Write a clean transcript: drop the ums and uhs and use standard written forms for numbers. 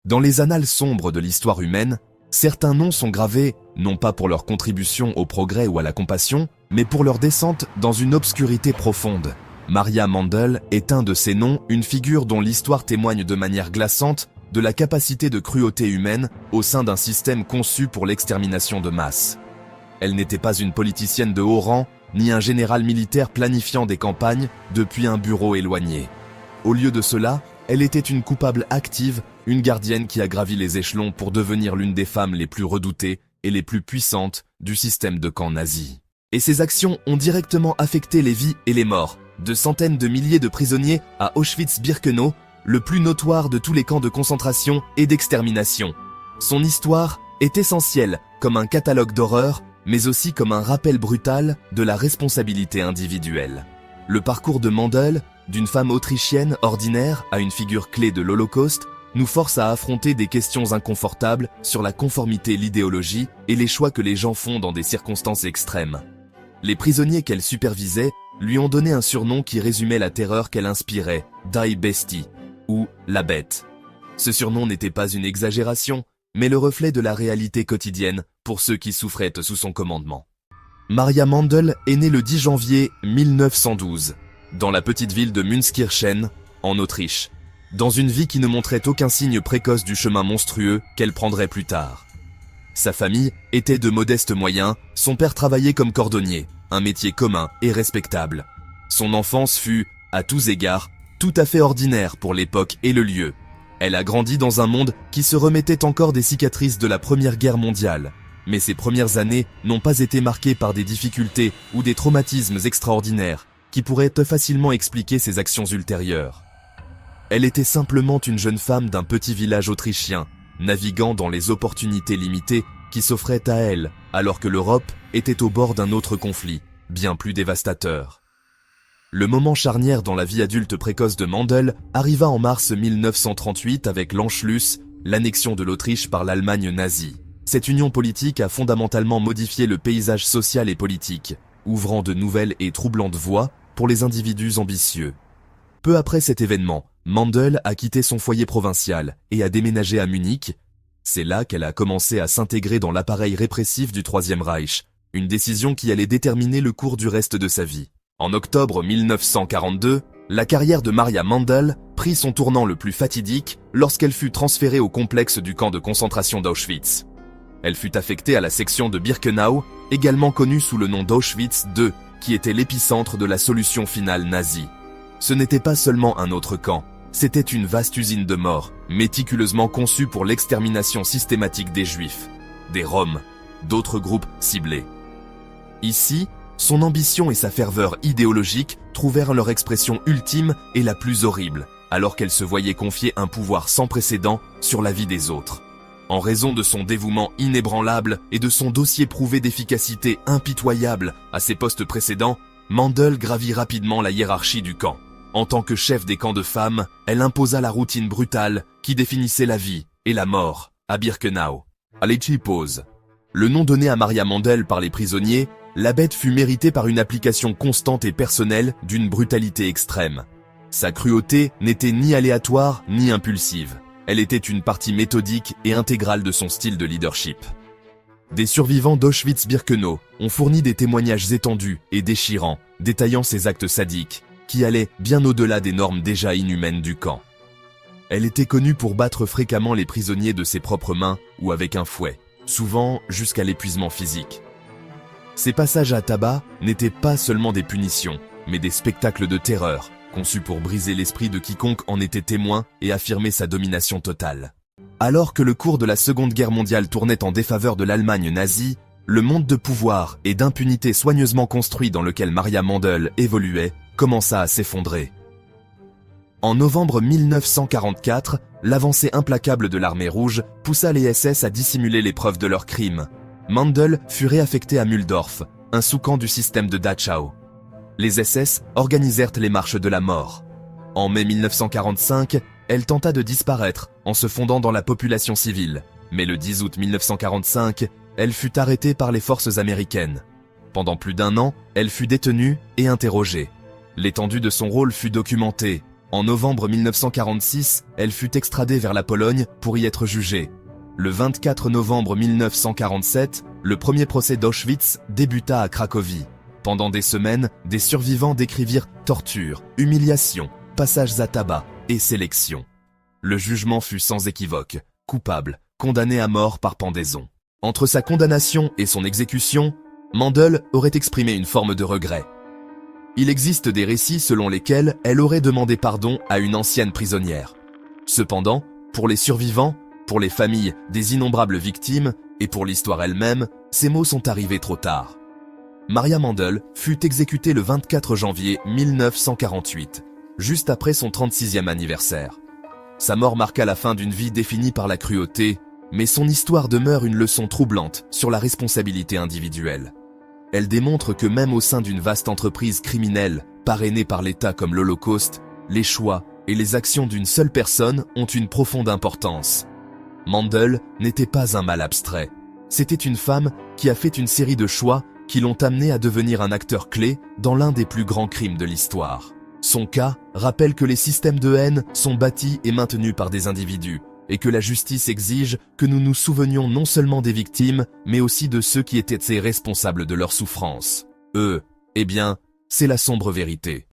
Dans les annales sombres de l'histoire humaine, certains noms sont gravés, non pas pour leur contribution au progrès ou à la compassion, mais pour leur descente dans une obscurité profonde. Maria Mandel est un de ces noms, une figure dont l'histoire témoigne de manière glaçante de la capacité de cruauté humaine au sein d'un système conçu pour l'extermination de masse. Elle n'était pas une politicienne de haut rang, ni un général militaire planifiant des campagnes depuis un bureau éloigné. Au lieu de cela, elle était une coupable active, une gardienne qui a gravi les échelons pour devenir l'une des femmes les plus redoutées et les plus puissantes du système de camp nazi. Et ses actions ont directement affecté les vies et les morts de centaines de milliers de prisonniers à Auschwitz-Birkenau, le plus notoire de tous les camps de concentration et d'extermination. Son histoire est essentielle comme un catalogue d'horreurs, mais aussi comme un rappel brutal de la responsabilité individuelle. Le parcours de Mandel, d'une femme autrichienne ordinaire à une figure clé de l'Holocauste, nous force à affronter des questions inconfortables sur la conformité, l'idéologie et les choix que les gens font dans des circonstances extrêmes. Les prisonniers qu'elle supervisait lui ont donné un surnom qui résumait la terreur qu'elle inspirait, Die Bestie, ou la bête. Ce surnom n'était pas une exagération, mais le reflet de la réalité quotidienne pour ceux qui souffraient sous son commandement. Maria Mandel est née le 10 janvier 1912, dans la petite ville de Münskirchen, en Autriche, dans une vie qui ne montrait aucun signe précoce du chemin monstrueux qu'elle prendrait plus tard. Sa famille était de modestes moyens, son père travaillait comme cordonnier, un métier commun et respectable. Son enfance fut, à tous égards, tout à fait ordinaire pour l'époque et le lieu. Elle a grandi dans un monde qui se remettait encore des cicatrices de la Première Guerre mondiale. Mais ses premières années n'ont pas été marquées par des difficultés ou des traumatismes extraordinaires qui pourraient facilement expliquer ses actions ultérieures. Elle était simplement une jeune femme d'un petit village autrichien, naviguant dans les opportunités limitées qui s'offraient à elle, alors que l'Europe était au bord d'un autre conflit, bien plus dévastateur. Le moment charnière dans la vie adulte précoce de Mandel arriva en mars 1938 avec l'Anschluss, l'annexion de l'Autriche par l'Allemagne nazie. Cette union politique a fondamentalement modifié le paysage social et politique, ouvrant de nouvelles et troublantes voies pour les individus ambitieux. Peu après cet événement, Mandel a quitté son foyer provincial et a déménagé à Munich. C'est là qu'elle a commencé à s'intégrer dans l'appareil répressif du Troisième Reich, une décision qui allait déterminer le cours du reste de sa vie. En octobre 1942, la carrière de Maria Mandel prit son tournant le plus fatidique lorsqu'elle fut transférée au complexe du camp de concentration d'Auschwitz. Elle fut affectée à la section de Birkenau, également connue sous le nom d'Auschwitz II, qui était l'épicentre de la solution finale nazie. Ce n'était pas seulement un autre camp, c'était une vaste usine de mort, méticuleusement conçue pour l'extermination systématique des Juifs, des Roms, d'autres groupes ciblés. Ici, son ambition et sa ferveur idéologique trouvèrent leur expression ultime et la plus horrible, alors qu'elle se voyait confier un pouvoir sans précédent sur la vie des autres. En raison de son dévouement inébranlable et de son dossier prouvé d'efficacité impitoyable à ses postes précédents, Mandel gravit rapidement la hiérarchie du camp. En tant que chef des camps de femmes, elle imposa la routine brutale qui définissait la vie et la mort à Birkenau. Allez, pause. Le nom donné à Maria Mandel par les prisonniers, la bête fut méritée par une application constante et personnelle d'une brutalité extrême. Sa cruauté n'était ni aléatoire ni impulsive. Elle était une partie méthodique et intégrale de son style de leadership. Des survivants d'Auschwitz-Birkenau ont fourni des témoignages étendus et déchirants, détaillant ses actes sadiques, qui allaient bien au-delà des normes déjà inhumaines du camp. Elle était connue pour battre fréquemment les prisonniers de ses propres mains ou avec un fouet, souvent jusqu'à l'épuisement physique. Ces passages à tabac n'étaient pas seulement des punitions, mais des spectacles de terreur, conçus pour briser l'esprit de quiconque en était témoin et affirmer sa domination totale. Alors que le cours de la Seconde Guerre mondiale tournait en défaveur de l'Allemagne nazie, le monde de pouvoir et d'impunité soigneusement construit dans lequel Maria Mandel évoluait commença à s'effondrer. En novembre 1944, l'avancée implacable de l'armée rouge poussa les SS à dissimuler les preuves de leurs crimes. Mandel fut réaffectée à Mühldorf, un sous-camp du système de Dachau. Les SS organisèrent les marches de la mort. En mai 1945, elle tenta de disparaître en se fondant dans la population civile, mais le 10 août 1945, elle fut arrêtée par les forces américaines. Pendant plus d'1 an, elle fut détenue et interrogée. L'étendue de son rôle fut documentée. En novembre 1946, elle fut extradée vers la Pologne pour y être jugée. Le 24 novembre 1947, le premier procès d'Auschwitz débuta à Cracovie. Pendant des semaines, des survivants décrivirent torture, humiliation, passages à tabac et sélection. Le jugement fut sans équivoque, coupable, condamné à mort par pendaison. Entre sa condamnation et son exécution, Mandel aurait exprimé une forme de regret. Il existe des récits selon lesquels elle aurait demandé pardon à une ancienne prisonnière. Cependant, pour les survivants, pour les familles des innombrables victimes et pour l'histoire elle-même, ces mots sont arrivés trop tard. Maria Mandel fut exécutée le 24 janvier 1948, juste après son 36e anniversaire. Sa mort marqua la fin d'une vie définie par la cruauté, mais son histoire demeure une leçon troublante sur la responsabilité individuelle. Elle démontre que même au sein d'une vaste entreprise criminelle, parrainée par l'État comme l'Holocauste, les choix et les actions d'une seule personne ont une profonde importance. Mandel n'était pas un mal abstrait. C'était une femme qui a fait une série de choix qui l'ont amenée à devenir un acteur clé dans l'un des plus grands crimes de l'histoire. Son cas rappelle que les systèmes de haine sont bâtis et maintenus par des individus, et que la justice exige que nous nous souvenions non seulement des victimes, mais aussi de ceux qui étaient responsables de leur souffrance. Eh bien, c'est la sombre vérité.